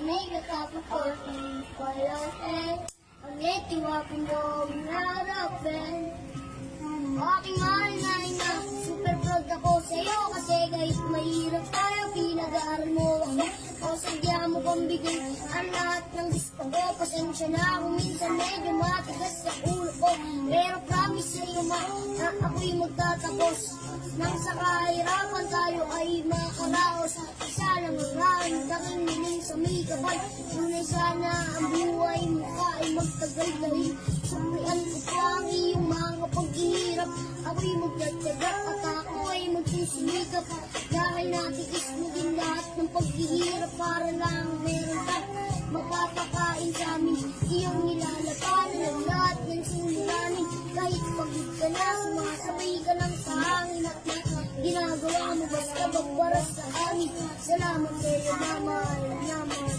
may katapos walang ang itiwapin mo harapin. Aking mahal na ina, super proud ako sa'yo kasi kahit mahirap tayo, pinag-aaral mo ako. O sadya mo pang bigay ang lahat ng gusto ko. Pasensya na kung minsan medyo matigas sa ulo ko, pero promise sa'yo ma, na ako'y magtatapos. Nang sa kahirapan tayo ay makaraos. Isa lang ang raang tanging niling sa may kapal. Tunay sana ang buhay mo ka ay magtagal dahil sumrian ko pa ang iyong mga paghihirap. Ako'y magtatyaga at ako ay magsisimikap. Dahil natiis mo din lahat ng paghihirap para lang meron ka mapapakain sa amin. Iyong nilalapanan ang lahat ng suliranin. Kahit pagod ka na, sumasabay ka lang sa hangin at ginagawa mo basta magparas sa amin. Salamat sa'yo, mama, naman.